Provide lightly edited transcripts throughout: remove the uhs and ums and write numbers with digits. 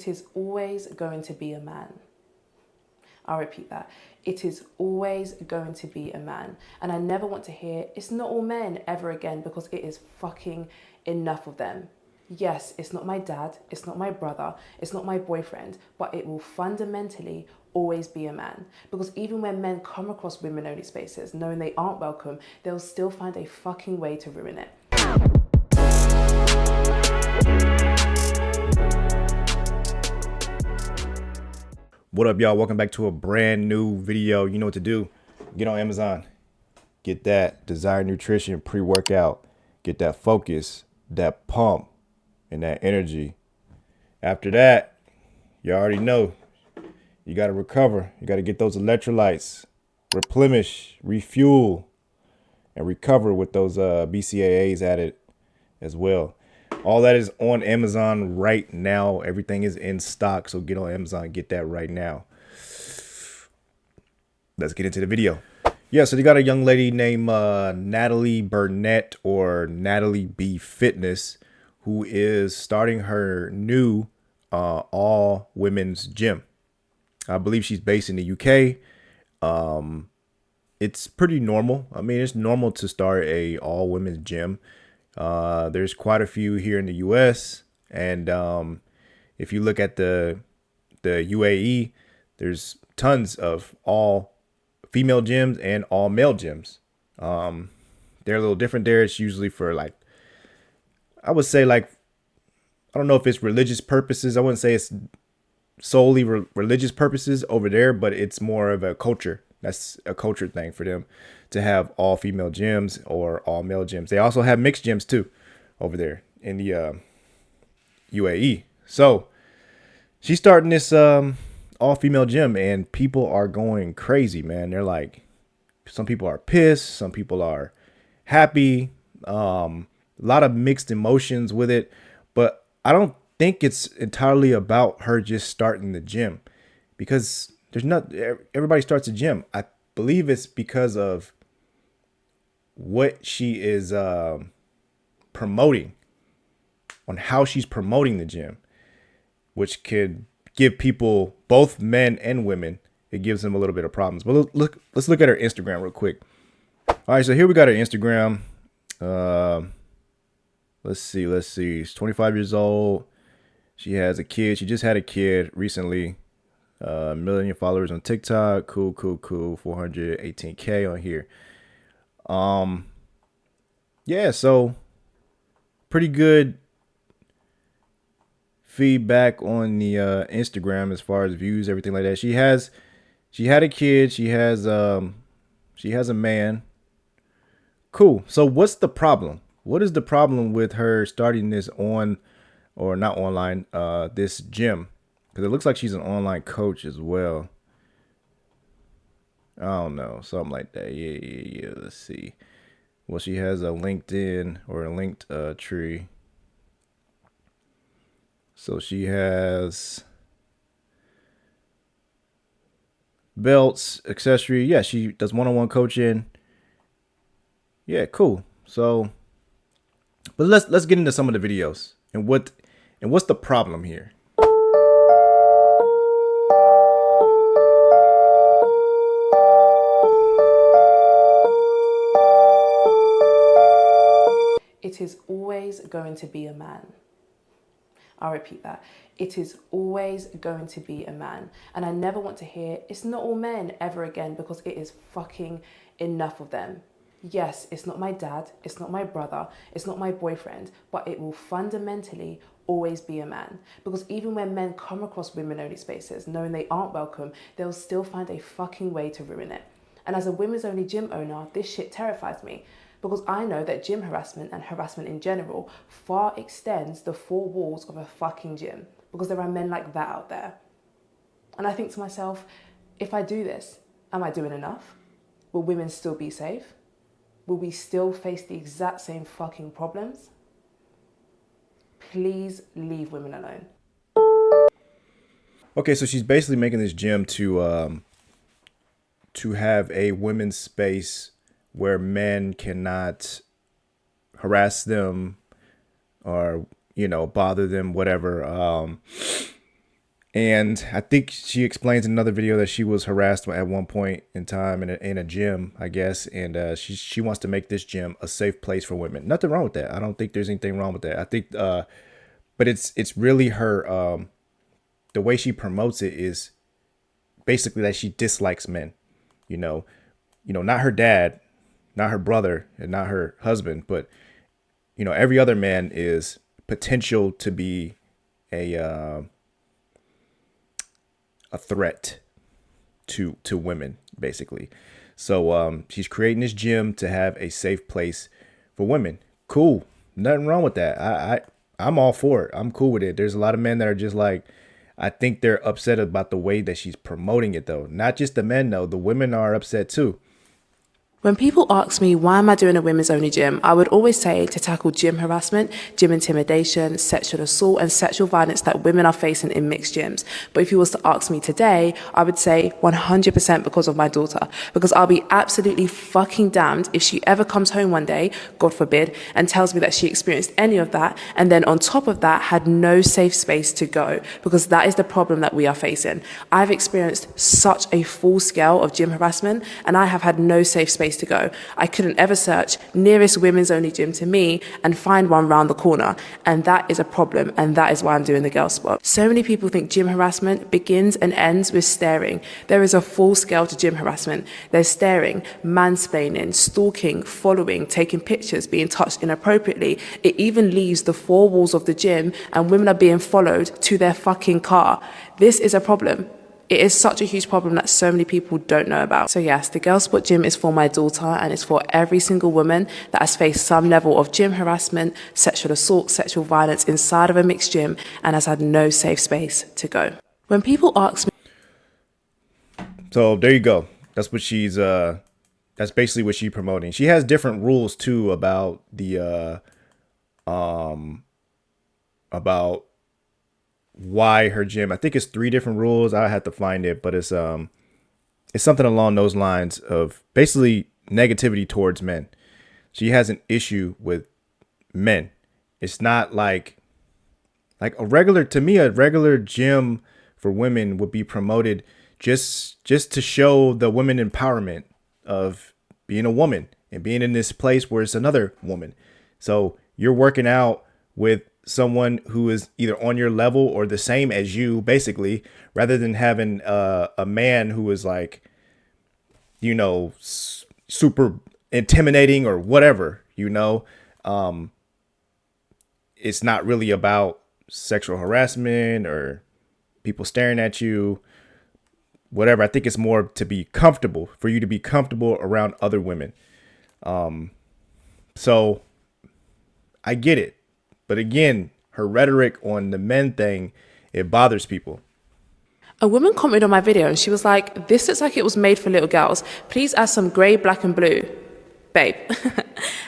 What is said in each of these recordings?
It is always going to be a man. I'll repeat that. It is always going to be a man. And I never want to hear it's not all men ever again, because it is fucking enough of them. Yes, it's not my dad, it's not my brother, it's not my boyfriend, but it will fundamentally always be a man. Because even when men come across women-only spaces, knowing they aren't welcome, they'll still find a fucking way to ruin it. What up, y'all? Welcome back to a brand new video. You know what to do. Get on Amazon. Get that Desire Nutrition pre-workout. Get that focus, that pump, and that energy. After that, you already know, you got to recover. You got to get those electrolytes, replenish, refuel, and recover with those BCAAs added as well. All that is on Amazon right now. Everything is in stock, so get on Amazon and get that right now. Let's get into the video. Yeah, so you got a young lady named Natalie Burnett, or Natalie B Fitness, who is starting her new all women's gym. I believe she's based in the UK. It's pretty normal. I mean, it's normal to start a all women's gym. There's quite a few here in the US, and if you look at the UAE, there's tons of all female gyms and all male gyms. They're a little different there. It's usually for, like, I would say, like, I don't know if it's religious purposes. I wouldn't say it's solely religious purposes over there, but it's more of a culture. That's a culture thing for them to have all female gyms or all male gyms. They also have mixed gyms too over there in the UAE. So she's starting this all female gym, and people are going crazy, man. They're like, some people are pissed, some people are happy, a lot of mixed emotions with it. But I don't think it's entirely about her just starting the gym, because there's not, everybody starts a gym. I believe it's because of what she is promoting, on how she's promoting the gym, which could give people, both men and women, it gives them a little bit of problems. But let's look at her Instagram real quick. All right, so here we got her Instagram. Let's see. She's 25 years old. She has a kid. She just had a kid recently. Million followers on TikTok. Cool. 418K on here. Yeah, so pretty good feedback on the Instagram as far as views, everything like that. She had a kid. She has a man. Cool. So what's the problem? What is the problem with her starting this on, or not online, this gym? Because it looks like she's an online coach as well. I don't know, something like that. Yeah. Let's see. Well, she has a LinkedIn, or a linked tree. So she has belts, accessory. Yeah, she does one-on-one coaching. Yeah, cool. So, but let's get into some of the videos and what's the problem here. It is always going to be a man. I'll repeat that. It is always going to be a man. And I never want to hear it's not all men ever again, because it is fucking enough of them. Yes, it's not my dad, it's not my brother, it's not my boyfriend, but it will fundamentally always be a man. Because even when men come across women-only spaces, knowing they aren't welcome, they'll still find a fucking way to ruin it. And as a women's-only gym owner, this shit terrifies me, because I know that gym harassment, and harassment in general, far extends the four walls of a fucking gym, because there are men like that out there. And I think to myself, if I do this, am I doing enough? Will women still be safe? Will we still face the exact same fucking problems? Please leave women alone. Okay, so she's basically making this gym to have a women's space where men cannot harass them or, bother them, whatever. And I think she explains in another video that she was harassed at one point in time in a gym, I guess. And she wants to make this gym a safe place for women. Nothing wrong with that. I don't think there's anything wrong with that. I think, but it's really her, the way she promotes it is basically that she dislikes men, you know, not her dad, not her brother, and not her husband, but, every other man is potential to be a, a threat to women, basically. So she's creating this gym to have a safe place for women. Cool, nothing wrong with that. I'm all for it. I'm cool with it. There's a lot of men that are just like, I think they're upset about the way that she's promoting it, though. Not just the men, though. The women are upset too. When people ask me why am I doing a women's only gym, I would always say to tackle gym harassment, gym intimidation, sexual assault and sexual violence that women are facing in mixed gyms. But if you was to ask me today, I would say 100% because of my daughter. Because I'll be absolutely fucking damned if she ever comes home one day, God forbid, and tells me that she experienced any of that and then on top of that had no safe space to go. Because that is the problem that we are facing. I've experienced such a full scale of gym harassment and I have had no safe space to go. I couldn't ever search nearest women's only gym to me and find one round the corner. And that is a problem. And that is why I'm doing the girl spot. So many people think gym harassment begins and ends with staring. There is a full scale to gym harassment. There's staring, mansplaining, stalking, following, taking pictures, being touched inappropriately. It even leaves the four walls of the gym and women are being followed to their fucking car. This is a problem. It is such a huge problem that so many people don't know about. So yes, the Girl Spot Gym is for my daughter and it's for every single woman that has faced some level of gym harassment, sexual assault, sexual violence inside of a mixed gym and has had no safe space to go. When people ask me... So there you go. That's what that's basically what she's promoting. She has different rules too about about why her gym. I think it's 3 different rules. I had to find it, but it's something along those lines of basically negativity towards men. She has an issue with men. It's not like a regular, to me, a regular gym for women would be promoted just to show the women empowerment of being a woman and being in this place where it's another woman. So you're working out with someone who is either on your level or the same as you, basically, rather than having a man who is like, super intimidating or whatever, it's not really about sexual harassment or people staring at you, whatever. I think it's more to be comfortable, for you to be comfortable around other women. So I get it. But again, her rhetoric on the men thing, it bothers people. A woman commented on my video and she was like, this looks like it was made for little girls. Please add some grey, black and blue. Babe,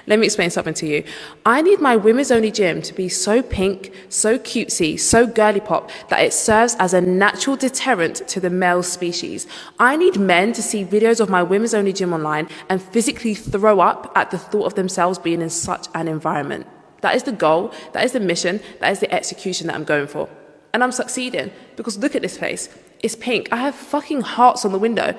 let me explain something to you. I need my women's only gym to be so pink, so cutesy, so girly pop that it serves as a natural deterrent to the male species. I need men to see videos of my women's only gym online and physically throw up at the thought of themselves being in such an environment. That is the goal, that is the mission, that is the execution that I'm going for. And I'm succeeding because look at this place. It's pink. I have fucking hearts on the window.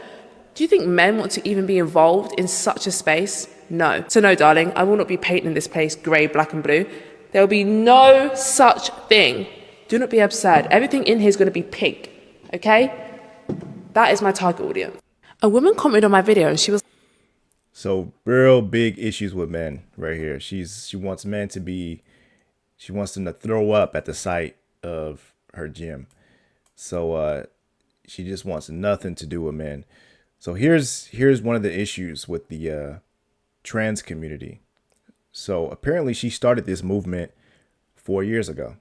Do you think men want to even be involved in such a space? No. So no, darling, I will not be painting this place grey, black and blue. There will be no such thing. Do not be absurd. Everything in here is going to be pink, okay? That is my target audience. A woman commented on my video and she was... So real big issues with men right here. She wants men to be, she wants them to throw up at the sight of her gym. So she just wants nothing to do with men. So here's one of the issues with the trans community. So apparently she started this movement 4 years ago.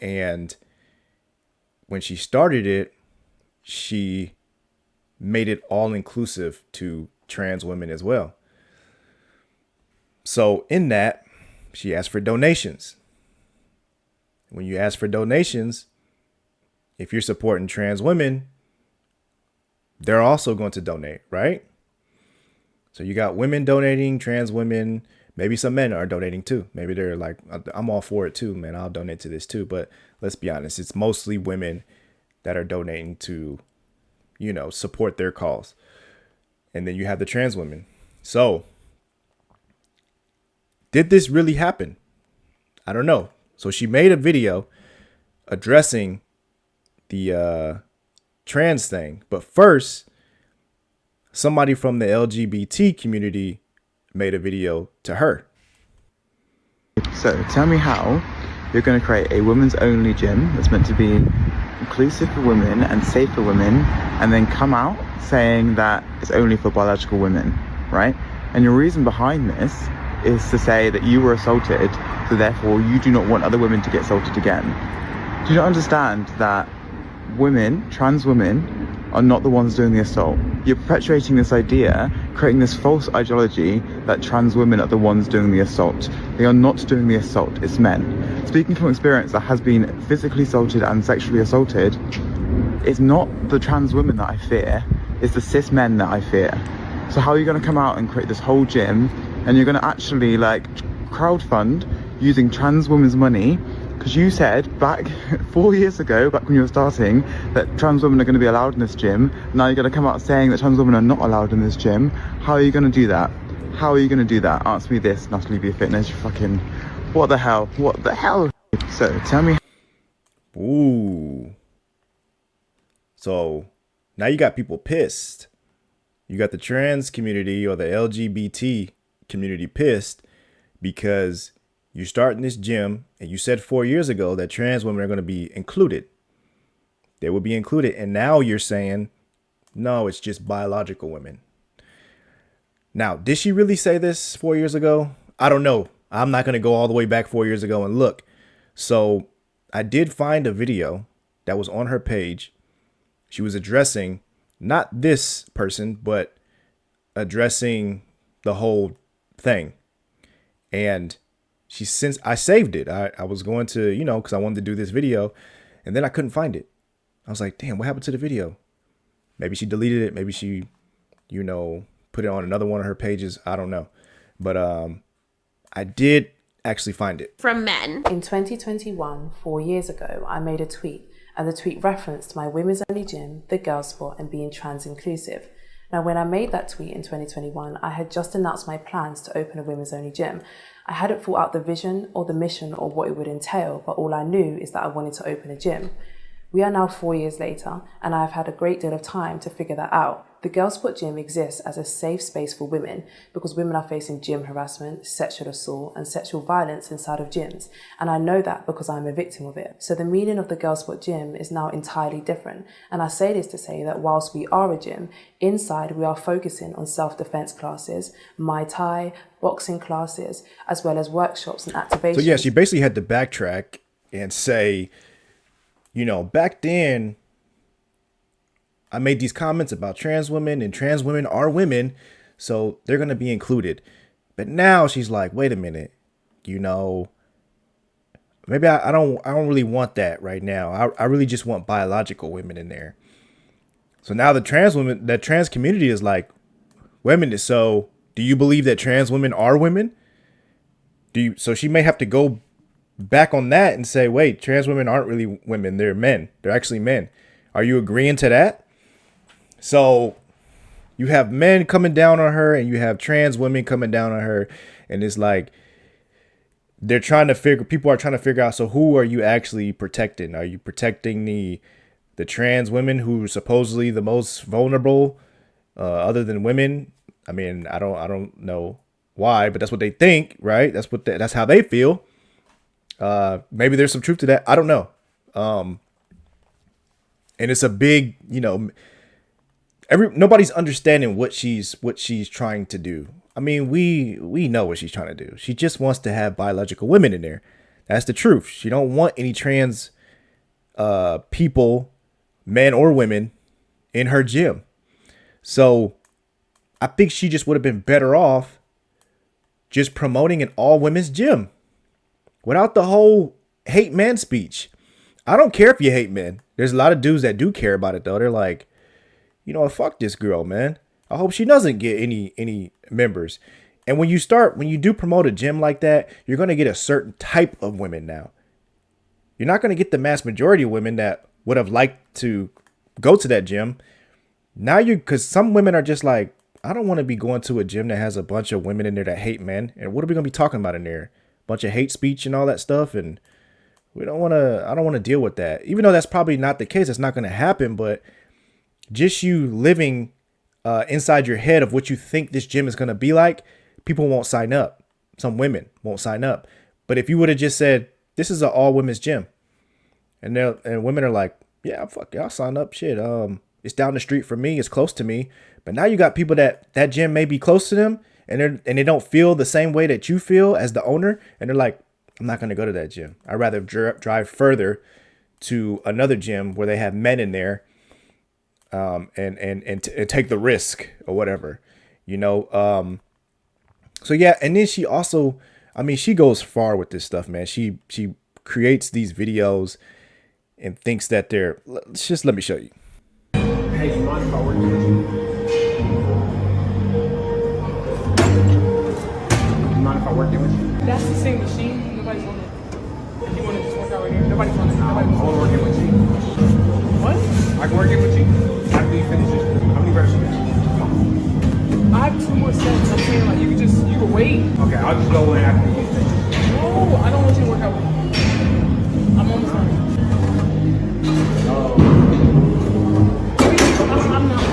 And when she started it, she made it all inclusive to trans women as well. So in that, she asked for donations. When you ask for donations, if you're supporting trans women, they're also going to donate, right? So you got women donating, trans women, maybe some men are donating too. Maybe they're like, I'm all for it too, man. I'll donate to this too. But let's be honest, it's mostly women that are donating to, support their cause. And then you have the trans women. So did this really happen? I don't know. So she made a video addressing the trans thing. But first, somebody from the LGBT community made a video to her. So tell me how you're going to create a women's only gym that's meant to be inclusive for women and safe for women, and then come out saying that it's only for biological women, right? And your reason behind this is to say that you were assaulted, so therefore you do not want other women to get assaulted again. Do you not understand that women, trans women, are not the ones doing the assault? You're perpetuating this idea, creating this false ideology that trans women are the ones doing the assault. They are not doing the assault, it's men. Speaking from experience that has been physically assaulted and sexually assaulted, it's not the trans women that I fear, it's the cis men that I fear. So how are you going to come out and create this whole gym, and you're going to actually crowdfund using trans women's money? Because you said back 4 years ago, back when you were starting, that trans women are going to be allowed in this gym. Now you're going to come out saying that trans women are not allowed in this gym. How are you going to do that? How are you going to do that? Answer me this, Natalie Be Fitness. You fucking... What the hell? What the hell? So tell me... Ooh. So now you got people pissed. You got the trans community or the LGBT community pissed because you're starting this gym and you said 4 years ago that trans women are going to be included. They will be included. And now you're saying, no, it's just biological women. Now, did she really say this 4 years ago? I don't know. I'm not going to go all the way back 4 years ago and look. So I did find a video that was on her page. She was addressing not this person, but addressing the whole thing. And since I saved it, I was going to, because I wanted to do this video, and then I couldn't find it. I was like, damn, what happened to the video? Maybe she deleted it. Maybe she, put it on another one of her pages. I don't know. But I did actually find it. From men. In 2021, 4 years ago, I made a tweet, and the tweet referenced my women's only gym, the girl spot, and being trans inclusive. Now, when I made that tweet in 2021, I had just announced my plans to open a women's only gym. I hadn't thought out the vision or the mission or what it would entail, but all I knew is that I wanted to open a gym. We are now 4 years later, and I have had a great deal of time to figure that out. The Girl Spot Gym exists as a safe space for women because women are facing gym harassment, sexual assault, and sexual violence inside of gyms. And I know that because I'm a victim of it. So the meaning of the Girl Spot Gym is now entirely different. And I say this to say that whilst we are a gym, inside we are focusing on self-defense classes, Muay Thai, boxing classes, as well as workshops and activations. So yeah, she basically had to backtrack and say, back then, I made these comments about trans women, and trans women are women, so they're going to be included. But now she's like, wait a minute, maybe I don't really want that right now. I really just want biological women in there. So now the trans community is like, wait a minute, so do you believe that trans women are women? So she may have to go back on that and say, wait, trans women aren't really women, they're men. They're actually men. Are you agreeing to that? So you have men coming down on her and you have trans women coming down on her. And it's like, people are trying to figure out, so who are you actually protecting? Are you protecting the trans women who are supposedly the most vulnerable, other than women? I mean, I don't know why, but that's what they think, right? That's how they feel. Maybe there's some truth to that. I don't know. And it's a big, nobody's understanding what she's trying to do. I mean, we know what she's trying to do. She just wants to have biological women in there. That's the truth. She don't want any trans people, men or women, in her gym. So I think she just would have been better off just promoting an all women's gym without the whole hate men speech. I don't care if you hate men. There's a lot of dudes that do care about it, though. They're like, fuck this girl, man. I hope she doesn't get any members. And when you do promote a gym like that, you're going to get a certain type of women now. You're not going to get the mass majority of women that would have liked to go to that gym. Now because some women are just like, I don't want to be going to a gym that has a bunch of women in there that hate men. And what are we going to be talking about in there? Bunch of hate speech and all that stuff. And I don't want to deal with that. Even though that's probably not the case, it's not going to happen. But just you living inside your head of what you think this gym is going to be like, people won't sign up. Some women won't sign up. But if you would have just said, this is an all women's gym, and women are like, yeah, fuck it, I'll sign up. Shit, it's down the street from me, it's close to me. But now you got people that gym may be close to them, and they don't feel the same way that you feel as the owner, and they're like, I'm not going to go to that gym. I'd rather drive further to another gym where they have men in there, and take the risk or whatever, you know. So yeah, and then she also, I mean, she goes far with this stuff, man. She creates these videos and thinks that let me show you. Hey, you mind if I work with you? You mind if I work with you? That's the same machine. Nobody's on it. If you want to just work out right here, nobody's on it. I want to work in with you. What? I can work in with you. After you finish this, how many reps you got? Come on. I have 2 more sets. I'm saying like you can wait. Okay, I'll just go in after you finish. No, I don't want you to work out with me. I'm almost done. I'm not.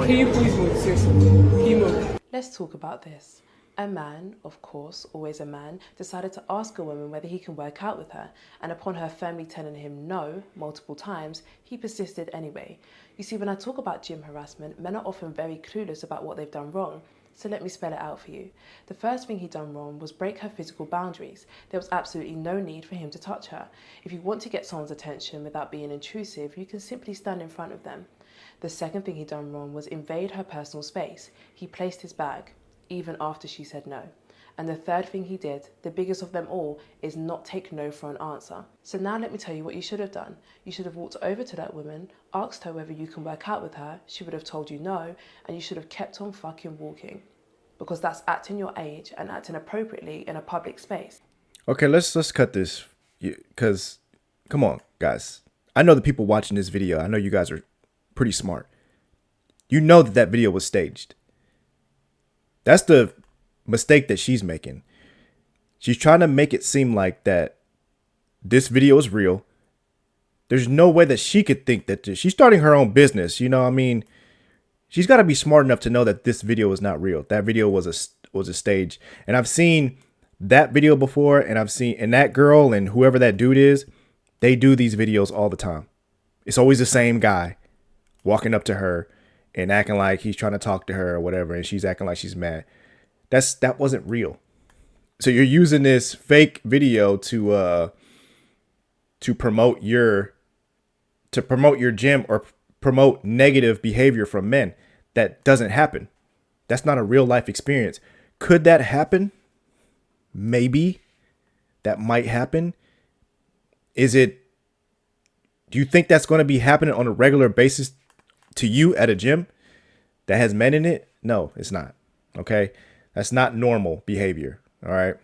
Can you please move? Seriously. Can you move? Let's talk about this. A man, of course, always a man, decided to ask a woman whether he can work out with her, and upon her firmly telling him no multiple times, he persisted anyway. You see, when I talk about gym harassment, men are often very clueless about what they've done wrong. So let me spell it out for you. The first thing he done wrong was break her physical boundaries. There was absolutely no need for him to touch her. If you want to get someone's attention without being intrusive, you can simply stand in front of them. The second thing he done wrong was invade her personal space. He placed his bag, even after she said no. And the third thing he did, the biggest of them all, is not take no for an answer. So now let me tell you what you should have done. You should have walked over to that woman, asked her whether you can work out with her, she would have told you no, and you should have kept on fucking walking. Because that's acting your age and acting appropriately in a public space. Okay, let's cut this, because come on, guys. I know the people watching this video, I know you guys are pretty smart. You know that video was staged. That's the mistake that she's making. She's trying to make it seem like that this video is real. There's no way that she could think that she's starting her own business. You know, I mean, she's got to be smart enough to know that this video is not real. That video was a stage. And I've seen that video before, and and that girl and whoever that dude is, they do these videos all the time. It's always the same guy walking up to her and acting like he's trying to talk to her or whatever, and she's acting like she's mad. That wasn't real. So you're using this fake video to promote your gym or promote negative behavior from men. That doesn't happen. That's not a real life experience. Could that happen? Maybe that might happen. Do you think that's going to be happening on a regular basis to you at a gym that has men in it? No, it's not. Okay. That's not normal behavior. All right.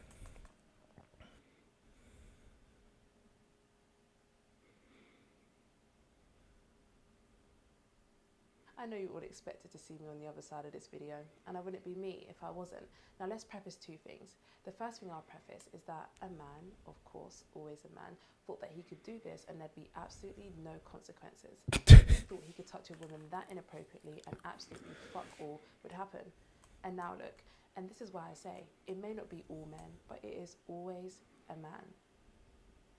I know you all expected to see me on the other side of this video, and I wouldn't be me if I wasn't. Now let's preface 2 things. The first thing I'll preface is that a man, of course, always a man, thought that he could do this and there'd be absolutely no consequences. He thought he could touch a woman that inappropriately and absolutely fuck all would happen. And now look, and this is why I say, it may not be all men, but it is always a man.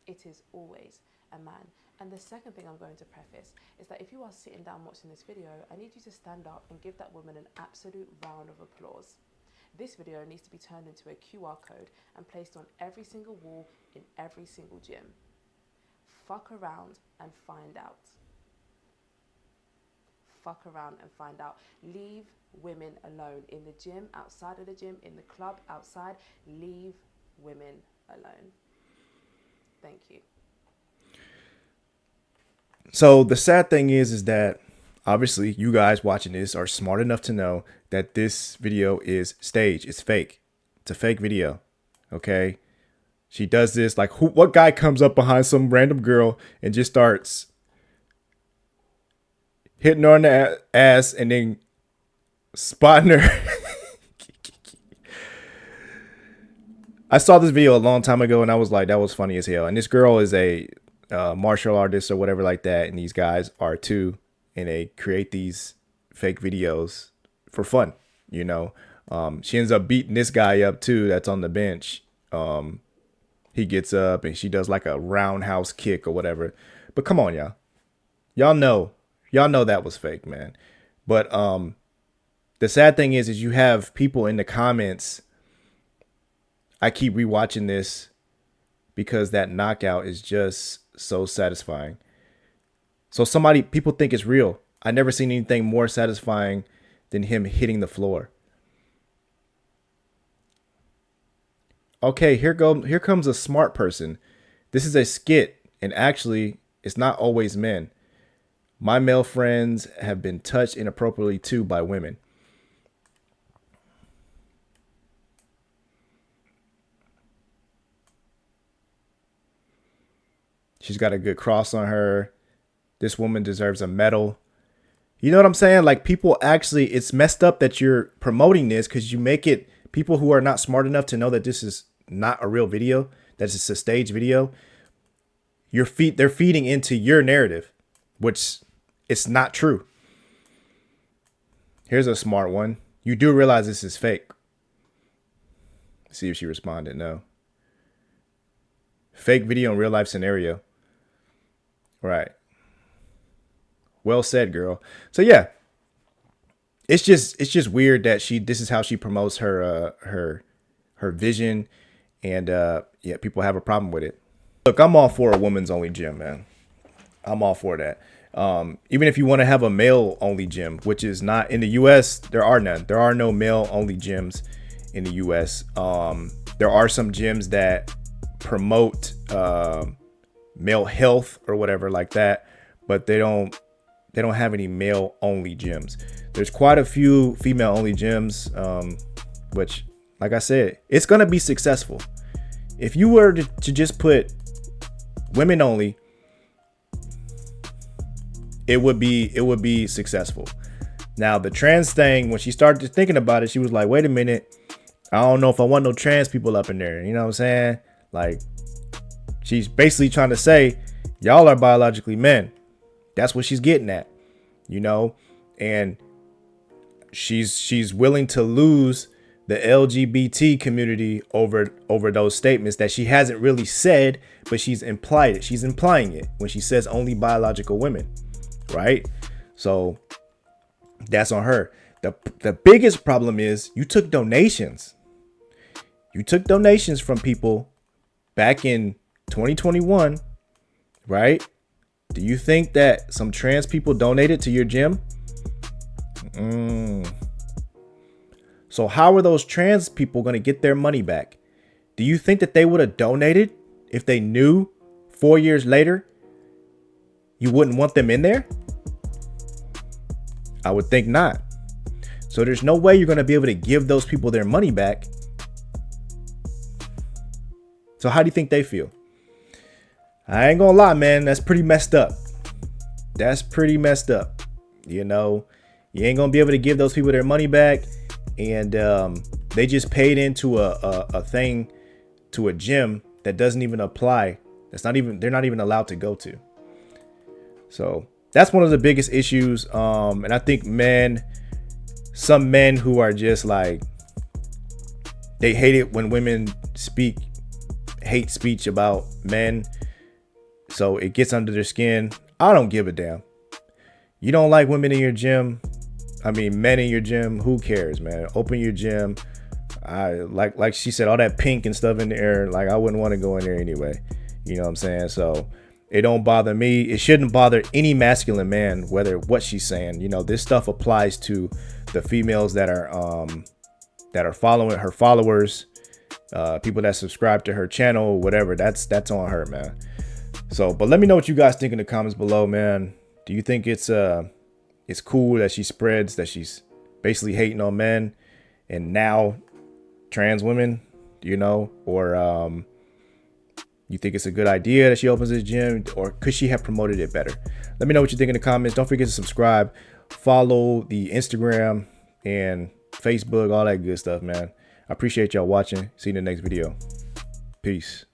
It is always a man. And the second thing I'm going to preface is that if you are sitting down watching this video, I need you to stand up and give that woman an absolute round of applause. This video needs to be turned into a QR code and placed on every single wall in every single gym. Fuck around and find out. Fuck around and find out. Leave women alone. In the gym, outside of the gym, in the club, outside. Leave women alone. Thank you. So the sad thing is that obviously you guys watching this are smart enough to know that this video is staged. It's fake. It's a fake video. Okay. She does this like what guy comes up behind some random girl and just starts hitting her on the ass and then spotting her. I saw this video a long time ago and I was like, that was funny as hell. And this girl is a martial artist or whatever like that. And these guys are too. And they create these fake videos for fun, you know. She ends up beating this guy up too that's on the bench. He gets up and she does like a roundhouse kick or whatever. But come on, y'all. Y'all know that was fake, man. But the sad thing is you have people in the comments. I keep rewatching this because that knockout is just so satisfying. So people think it's real. I never seen anything more satisfying than him hitting the floor. Okay, here comes a smart person. This is a skit, and actually, it's not always men. My male friends have been touched inappropriately too by women. She's got a good cross on her. This woman deserves a medal. You know what I'm saying? Like, people actually, it's messed up that you're promoting this because you make it people who are not smart enough to know that this is not a real video, that it's a staged video. They're feeding into your narrative, which it's not true. Here's a smart one. You do realize this is fake. Let's see if she responded. No. Fake video in real life scenario. Right. Well said, girl. So yeah, it's just weird that this is how she promotes her vision, and yeah, people have a problem with it. Look, I'm all for a women's only gym, man. I'm all for that. Even if you want to have a male only gym, which is not in the US, there are none. There are no male only gyms in the US. There are some gyms that promote male health or whatever like that, but they don't have any male only gyms. There's quite a few female only gyms, which, like I said, it's gonna be successful. If you were to just put women only, it would be successful. Now the trans thing, when she started thinking about it, she was like, wait a minute, I don't know if I want no trans people up in there. You know what I'm saying? Like, she's basically trying to say, y'all are biologically men. That's what she's getting at, you know? And she's willing to lose the LGBT community over those statements that she hasn't really said, but she's implied it. She's implying it when she says only biological women, right? So that's on her. The biggest problem is you took donations. You took donations from people back in 2021, right? Do you think that some trans people donated to your gym? So how are those trans people going to get their money back? Do you think that they would have donated if they knew 4 years later you wouldn't want them in there? I would think not. So there's no way you're going to be able to give those people their money back. So how do you think they feel? I ain't gonna lie, man. That's pretty messed up. That's pretty messed up. You know, you ain't gonna be able to give those people their money back. And they just paid into a thing, to a gym that doesn't even apply. They're not even allowed to go to. So that's one of the biggest issues. And I think some men who are just like, they hate it when women speak hate speech about men. So it gets under their skin. I don't give a damn. You don't like women in your gym? I mean, men in your gym, who cares, man? Open your gym. I like she said, all that pink and stuff in the air. Like, I wouldn't want to go in there anyway. You know what I'm saying? So it don't bother me. It shouldn't bother any masculine man, whether what she's saying. You know, this stuff applies to the females that are following her followers, people that subscribe to her channel, whatever. That's on her, man. So, but let me know what you guys think in the comments below, man. Do you think it's cool that she spreads that she's basically hating on men and now trans women, you know, or You think it's a good idea that she opens this gym, or could she have promoted it better? Let me know what you think in the comments. Don't forget to subscribe, follow the Instagram and Facebook, all that good stuff, man. I appreciate y'all watching. See you in the next video. Peace.